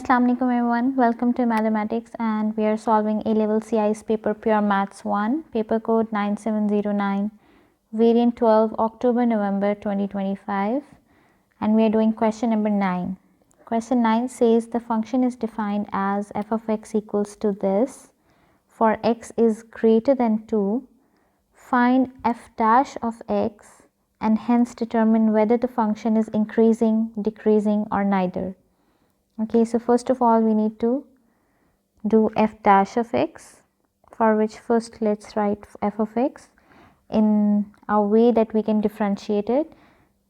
Assalamu alaikum everyone, welcome to mathematics, and we are solving A-level CI's paper Pure Maths 1, paper code 9709, variant 12, October November 2025, and we are doing question number 9. Question 9 says the function is defined as f of x equals to this for x is greater than 2. Find f dash of x and hence determine whether the function is increasing, decreasing or neither. Okay, so first of all we need to do f dash of x, for which first let's write f of x in a way that we can differentiate it.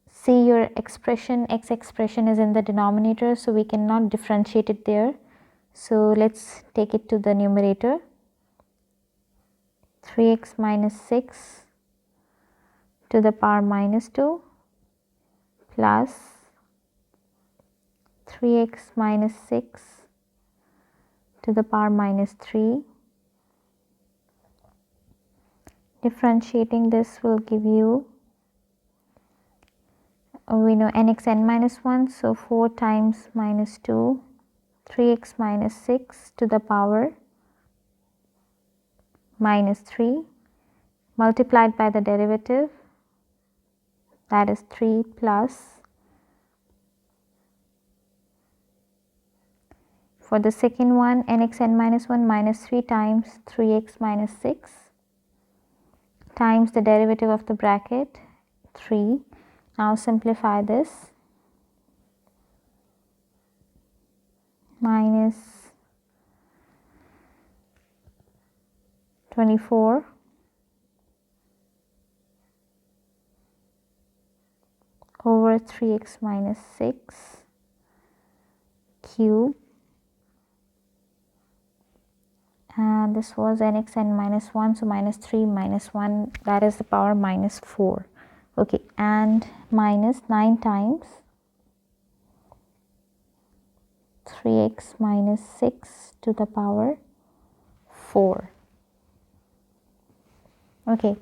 See, your expression, x expression is in the denominator, so we cannot differentiate it there. So let's take it to the numerator. 3x minus 6 to the power minus 2 plus 3x minus 6 to the power minus 3. Differentiating this will give you, we know nxn minus 1, so 4 times minus 2, 3x minus 6 to the power minus 3 multiplied by the derivative, that is 3 plus, for the second one nxn minus 1 minus 3 times 3x minus 6 times the derivative of the bracket 3. Now simplify this, minus 24 over 3x minus 6 cube, and this was nxn minus 1, so minus 3 minus 1, that is the power minus 4. Okay, and minus 9 times 3x minus 6 to the power 4. Okay,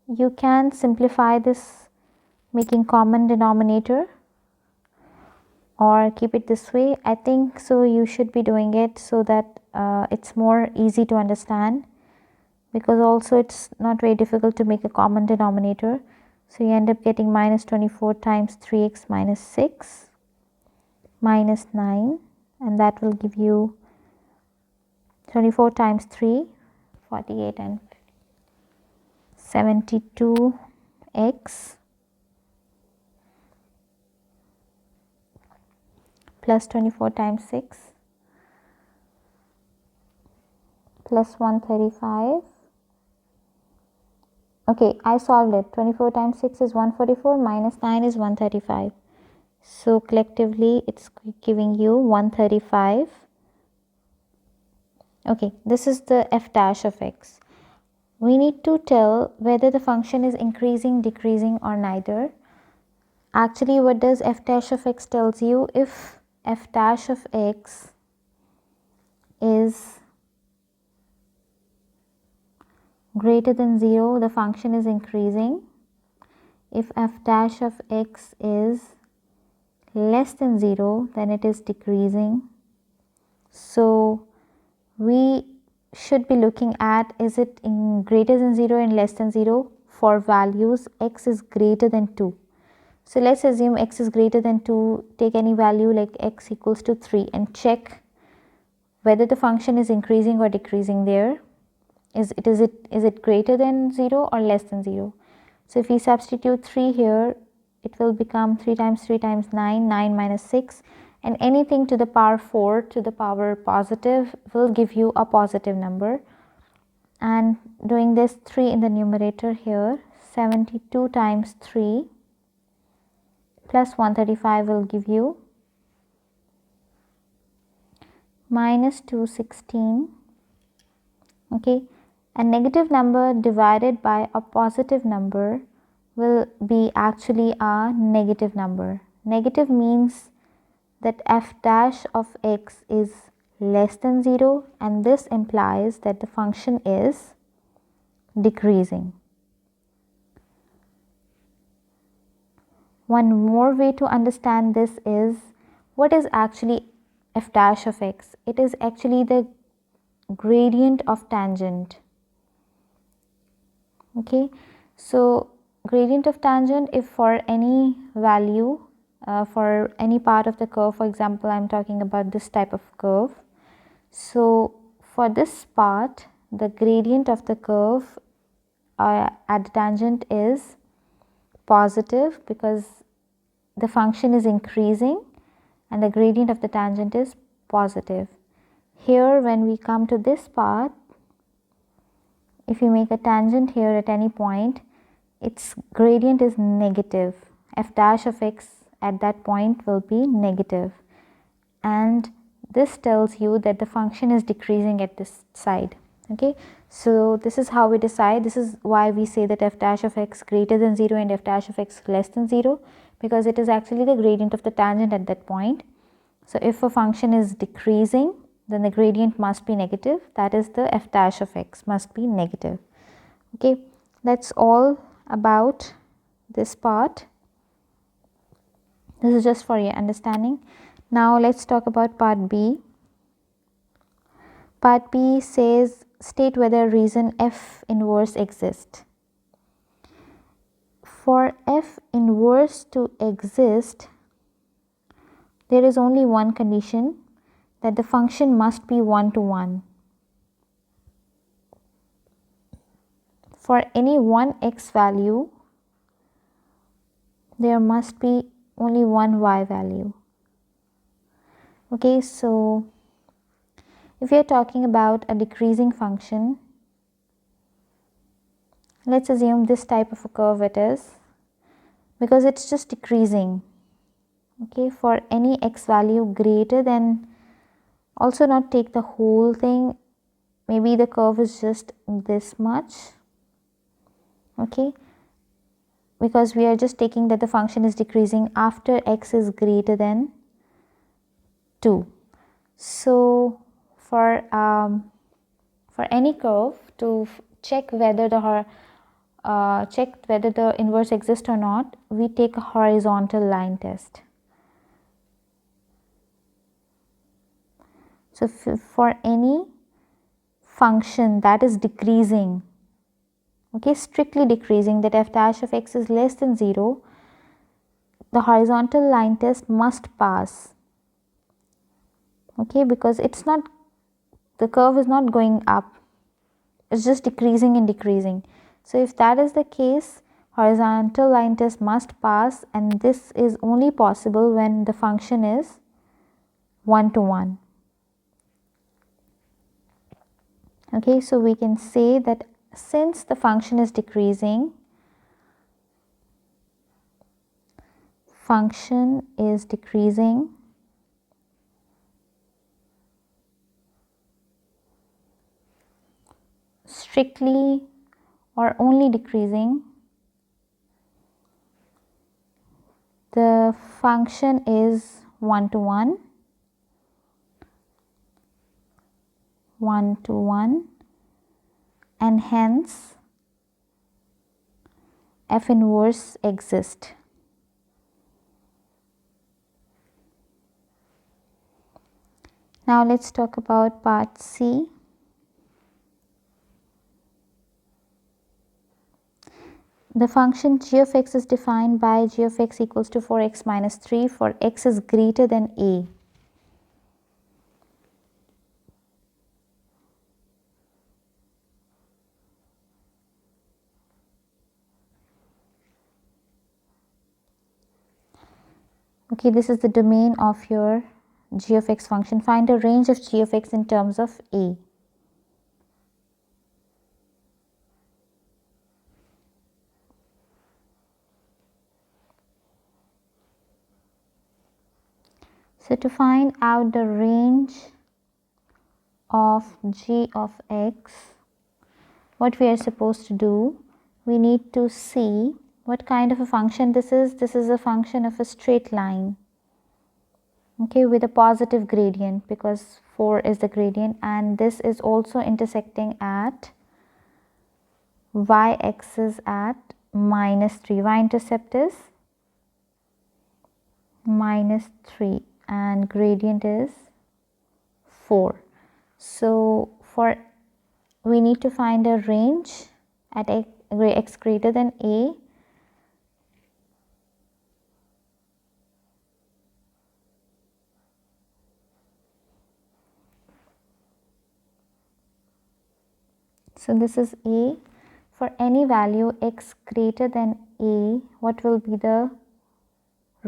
you can simplify this making common denominator or keep it this way. I think so you should be doing it so that it's more easy to understand, because also it's not very difficult to make a common denominator. So you end up getting minus 24 times 3x minus 6 minus 9, and that will give you 24 times 3, 48 and 72x plus 24 times 6 plus 135. Okay, I solved it. 24 times 6 is 144, minus 9 is 135. So collectively it's giving you 135. Okay, this is the f dash of x. We need to tell whether the function is increasing, decreasing or neither. Actually, what does f dash of x tells you? If f dash of x is greater than 0, the function is increasing. If f dash of x is less than 0, then it is decreasing. So we should be looking at, is it in greater than 0 and less than 0 for values x is greater than 2. So let's assume x is greater than 2, take any value like x equals to 3 and check whether the function is increasing or decreasing there. Is it greater than 0 or less than 0? So if we substitute 3 here, it will become 3 times 3 times 9, 9 minus 6, and anything to the power 4 to the power positive will give you a positive number. And doing this, 3 in the numerator here, 72 times 3 plus 135 will give you minus 216. Okay, a negative number divided by a positive number will be actually a negative number. Negative means that f dash of x is less than 0, and this implies that the function is decreasing. One more way to understand this is what is actually f dash of x? It is actually the gradient of tangent. Okay, so gradient of tangent, if for any value, for any part of the curve, for example, I am talking about this type of curve. So for this part, the gradient of the curve at the tangent is positive because the function is increasing and the gradient of the tangent is positive. Here when we come to this part, if you make a tangent here at any point, its gradient is negative. F dash of x at that point will be negative, and this tells you that the function is decreasing at this side. Okay, so this is how we decide. This is why we say that f dash of x greater than 0 and f dash of x less than 0, because it is actually the gradient of the tangent at that point. So if a function is decreasing, then the gradient must be negative, that is the f dash of x must be negative. Okay, that's all about this part. This is just for your understanding. Now let's talk about part B. Part B says state whether reason f inverse exists. For f inverse to exist, there is only one condition, that the function must be 1 to 1. For any one x value, there must be only one y value. Okay, so if we are talking about a decreasing function, let's assume this type of a curve it is, because it's just decreasing. Okay, for any x value greater than, also not take the whole thing, maybe the curve is just this much. Okay, because we are just taking that the function is decreasing after x is greater than 2. So for any curve, to check whether the inverse exists or not, we take a horizontal line test. So for any function that is decreasing, okay, strictly decreasing, that f dash of x is less than 0, the horizontal line test must pass. Okay, because it's not, the curve is not going up, it's just decreasing and decreasing. So if that is the case, horizontal line test must pass, and this is only possible when the function is 1 to 1. Okay, so we can say that since the function is decreasing, strictly or only decreasing, the function is 1 to 1, 1 to 1, and hence f inverse exists. Now let's talk about part C. The function g of x is defined by g of x equals to 4x minus 3 for x is greater than a. Okay, this is the domain of your g of x function. Find a range of g of x in terms of a. So to find out the range of g of x, what we are supposed to do, we need to see what kind of a function this is. This is a function of a straight line, okay, with a positive gradient, because 4 is the gradient, and this is also intersecting at y-axis at minus 3. Y-intercept is minus 3. and gradient is 4. So we need to find a range at x greater than a So this is a. For any value x greater than a, what will be the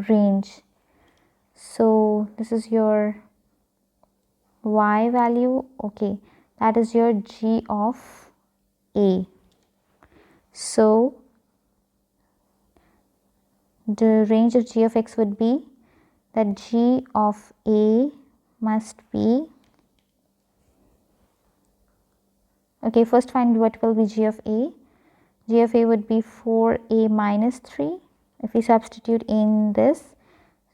range? So this is your y value, okay, that is your g of a. So the range of g of x would be that g of a must be, okay, first find what will be g of a. G of a would be 4a minus 3 if we substitute in this.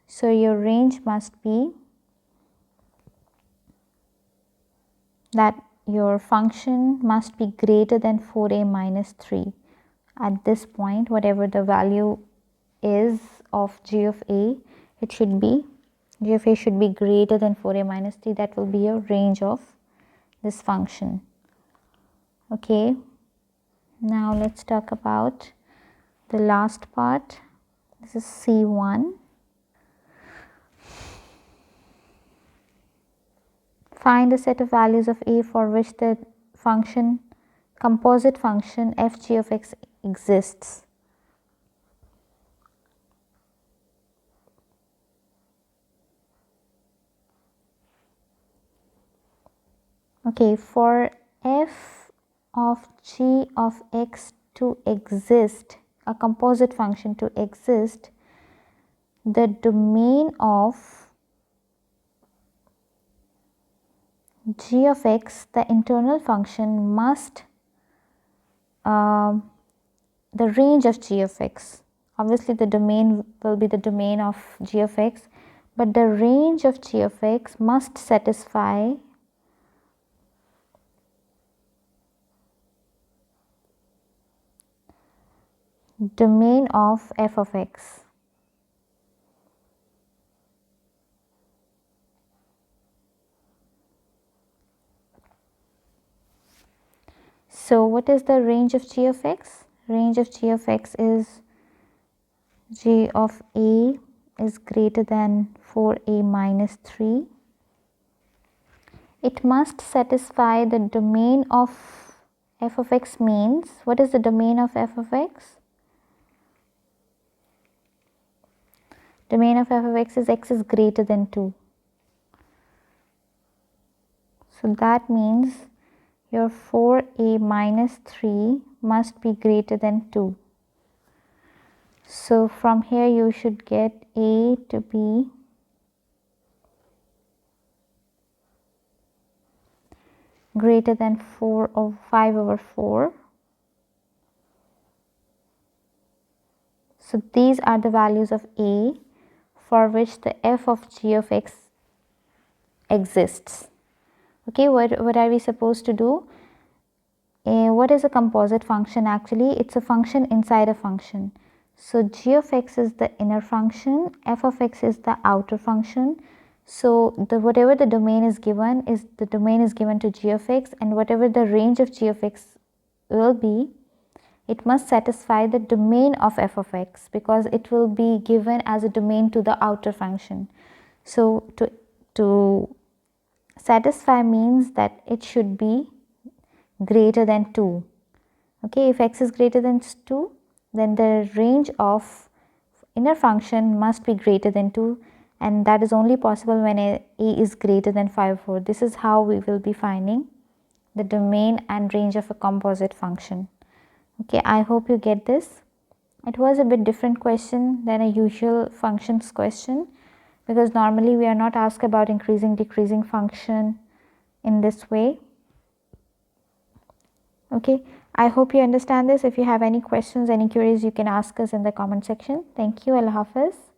So your range must be that your function must be greater than 4a minus 3 at this point. Whatever the value is of g of a, it should be, g of a should be greater than 4a minus 3. That will be your range of this function. Okay, now let's talk about the last part. This is C1. Find a set of values of a for which the function, composite function f g of x exists. Okay, for f of g of x to exist, a composite function to exist, the domain of g of x, the internal function, must the range of g of x, obviously the domain will be the domain of g of x, but the range of g of x must satisfy domain of f of x. So what is the range of g of x? Range of g of x is g of a is greater than 4a minus 3. It must satisfy the domain of f of x means, what is the domain of f of x? Domain of f of x is greater than 2. So that means your 4a minus 3 must be greater than 2. So from here you should get a to be greater than 4 or 5 over 4. So these are the values of a for which the f of g of x exists. Okay, what are we supposed to do? What is a composite function? Actually, it's a function inside a function. So g of x is the inner function, f of x is the outer function. So whatever the domain is given to g of x, and whatever the range of g of x will be, it must satisfy the domain of f of x, because it will be given as a domain to the outer function. So to satisfy means that it should be greater than 2. Okay, if x is greater than 2, then the range of inner function must be greater than 2, and that is only possible when a is greater than 5 4. This is how we will be finding the domain and range of a composite function. Okay, I hope you get this. It was a bit different question than a usual functions question, because normally we are not asked about increasing decreasing function in this way. Okay, I hope you understand this. If you have any questions, any queries, you can ask us in the comment section. Thank you. Allah Hafiz.